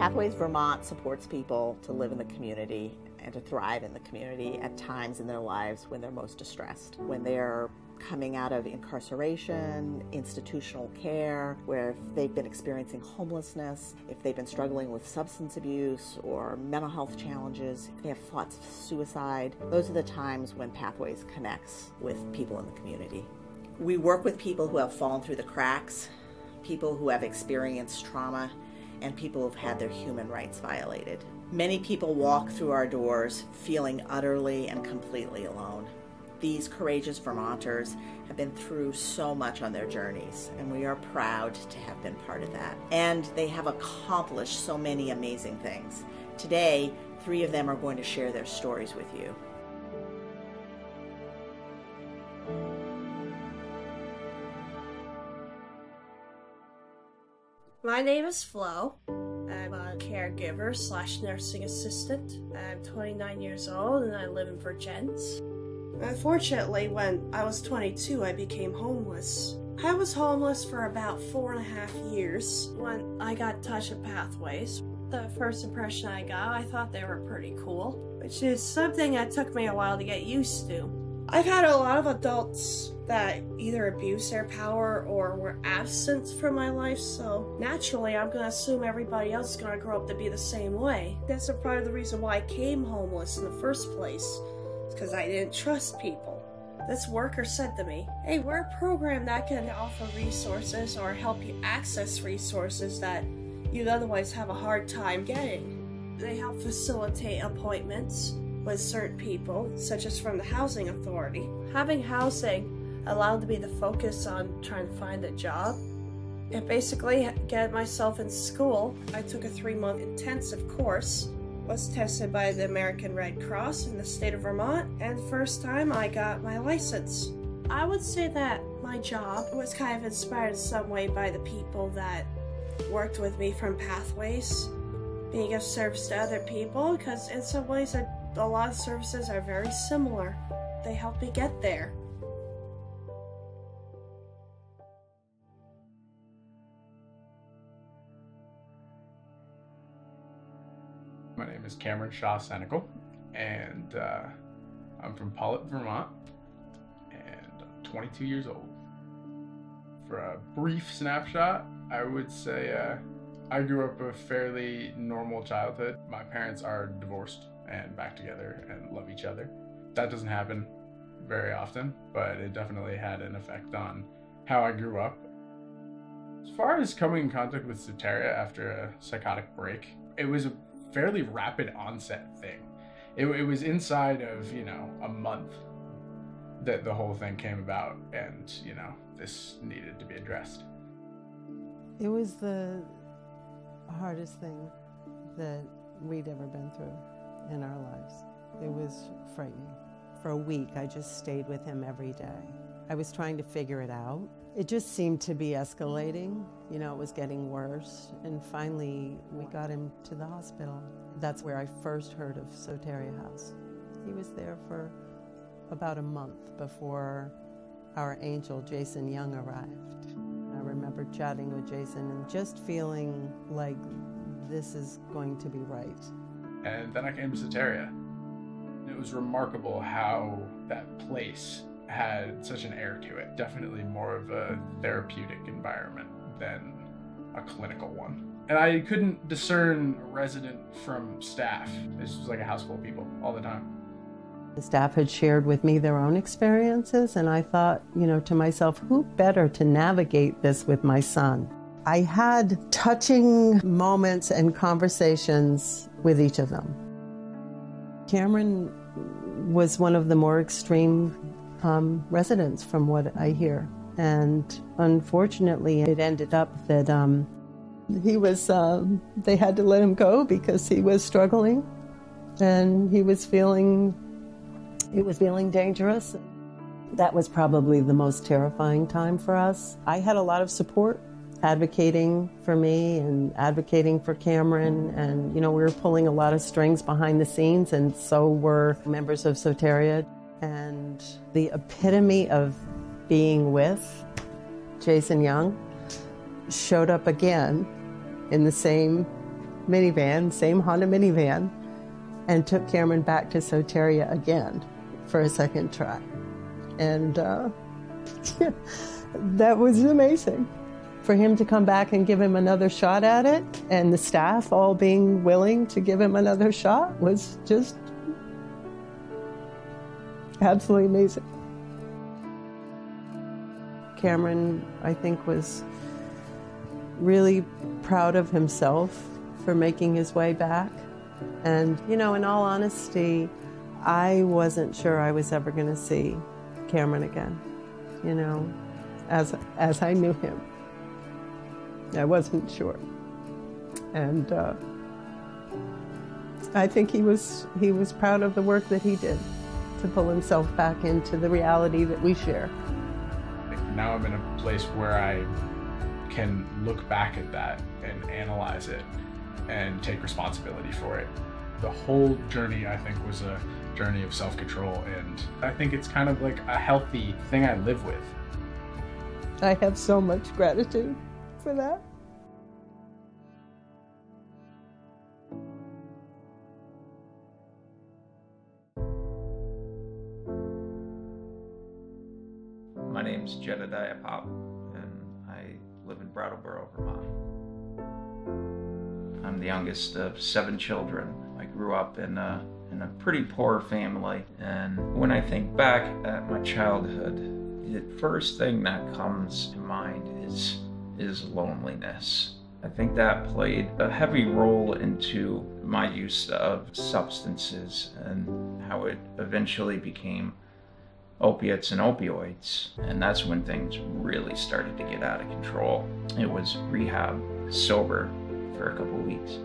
Pathways Vermont supports people to live in the community and to thrive in the community at times in their lives when they're most distressed, when they're coming out of incarceration, institutional care, where they've been experiencing homelessness, if they've been struggling with substance abuse or mental health challenges, if they have thoughts of suicide. Those are the times when Pathways connects with people in the community. We work with people who have fallen through the cracks, people who have experienced trauma, and people who've had their human rights violated. Many people walk through our doors feeling utterly and completely alone. These courageous Vermonters have been through so much on their journeys, and we are proud to have been part of that. And they have accomplished so many amazing things. Today, 3 of them are going to share their stories with you. My name is Flo. I'm a caregiver / nursing assistant. I'm 29 years old and I live in Vermont. Unfortunately, when I was 22, I became homeless. I was homeless for about 4.5 years when I got in touch with Pathways. The first impression I got, I thought they were pretty cool, which is something that took me a while to get used to. I've had a lot of adults that either abused their power or were absent from my life, so naturally I'm going to assume everybody else is going to grow up to be the same way. That's a part of the reason why I came homeless in the first place, because I didn't trust people. This worker said to me, "Hey, we're a program that can offer resources or help you access resources that you'd otherwise have a hard time getting." They help facilitate appointments with certain people, such as from the housing authority. Having housing allowed to be the focus on trying to find a job. And basically get myself in school. I took a 3-month intensive course, was tested by the American Red Cross in the state of Vermont, and the first time I got my license. I would say that my job was kind of inspired in some way by the people that worked with me from Pathways, being of service to other people, because in some ways a lot of services are very similar. They help me get there. My name is Cameron Shaw Senecal, and I'm from Pollitt, Vermont, and I'm 22 years old. For a brief snapshot, I would say I grew up a fairly normal childhood. My parents are divorced and back together and love each other. That doesn't happen very often, but it definitely had an effect on how I grew up. As far as coming in contact with Soteria after a psychotic break, it was a fairly rapid onset thing. It was inside of, a month that the whole thing came about, and, this needed to be addressed. It was the hardest thing that we'd ever been through in our lives. It was frightening. For a week, I just stayed with him every day. I was trying to figure it out. It just seemed to be escalating. It was getting worse. And finally, we got him to the hospital. That's where I first heard of Soteria House. He was there for about a month before our angel, Jason Young, arrived. I remember chatting with Jason and just feeling like this is going to be right. And then I came to Soteria. It was remarkable how that place had such an air to it. Definitely more of a therapeutic environment than a clinical one. And I couldn't discern a resident from staff. It was like a house full of people all the time. The staff had shared with me their own experiences, and I thought, to myself, who better to navigate this with my son? I had touching moments and conversations with each of them. Cameron was one of the more extreme residents from what I hear. And unfortunately, it ended up that he was, they had to let him go because he was struggling and he was feeling dangerous. That was probably the most terrifying time for us. I had a lot of support advocating for me and advocating for Cameron, and we were pulling a lot of strings behind the scenes, and so were members of Soteria. And the epitome of being with Jason Young showed up again in the same minivan, same Honda minivan, and took Cameron back to Soteria again for a second try. And that was amazing. For him to come back and give him another shot at it, and the staff all being willing to give him another shot, was just absolutely amazing. Cameron, I think, was really proud of himself for making his way back. And, you know, in all honesty, I wasn't sure I was ever going to see Cameron again, you know, as I knew him. I wasn't sure. And I think he was proud of the work that he did to pull himself back into the reality that we share. Now I'm in a place where I can look back at that and analyze it and take responsibility for it. The whole journey, I think, was a journey of self-control, and I think it's kind of like a healthy thing I live with. I have so much gratitude for that. My name's Jedediah Pop, and I live in Brattleboro, Vermont. I'm the youngest of 7 children. I grew up in a pretty poor family, and when I think back at my childhood, the first thing that comes to mind is loneliness. I think that played a heavy role into my use of substances and how it eventually became opiates and opioids. And that's when things really started to get out of control. It was rehab, sober for a couple weeks,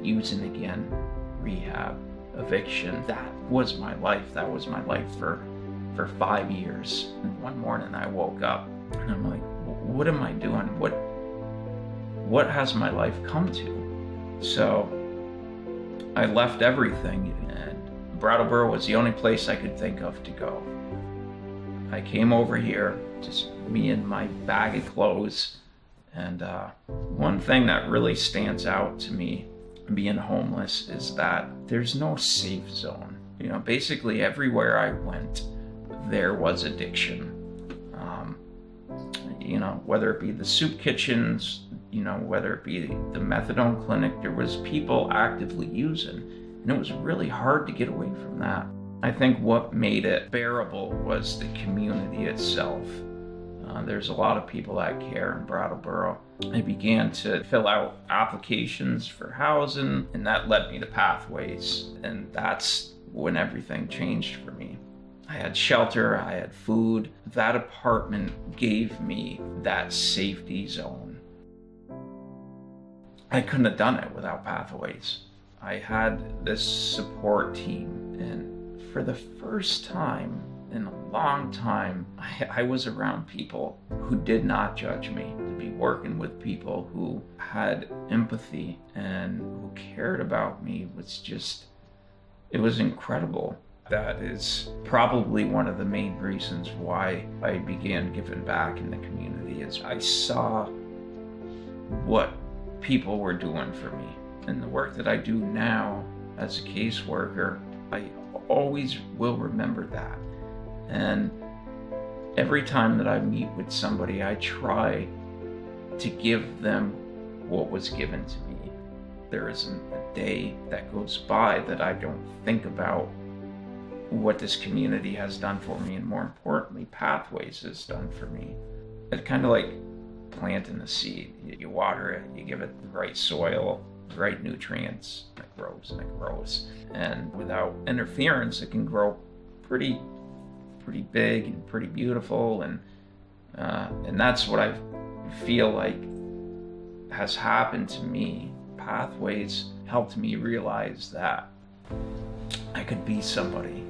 using again, rehab, eviction. That was my life. That was my life for 5 years. And one morning I woke up and I'm like, what am I doing? What has my life come to? So I left everything, and Brattleboro was the only place I could think of to go. I came over here, just me and my bag of clothes, and one thing that really stands out to me being homeless is that there's no safe zone. You know, basically everywhere I went, there was addiction. You know, whether it be the soup kitchens, you know, whether it be the methadone clinic, there was people actively using, and it was really hard to get away from that. I think what made it bearable was the community itself. There's a lot of people that care in Brattleboro. I began to fill out applications for housing, and that led me to Pathways, and that's when everything changed for me. I had shelter, I had food. That apartment gave me that safety zone. I couldn't have done it without Pathways. I had this support team, and for the first time in a long time, I was around people who did not judge me. To be working with people who had empathy and who cared about me was just, it was incredible. That is probably one of the main reasons why I began giving back in the community, is I saw what people were doing for me. And the work that I do now as a caseworker, I always will remember that. And every time that I meet with somebody, I try to give them what was given to me. There isn't a day that goes by that I don't think about what this community has done for me, and more importantly, Pathways has done for me. It's kind of like planting a seed. You water it, you give it the right soil, the right nutrients, and it grows and it grows. And without interference, it can grow pretty big and pretty beautiful. And that's what I feel like has happened to me. Pathways helped me realize that I could be somebody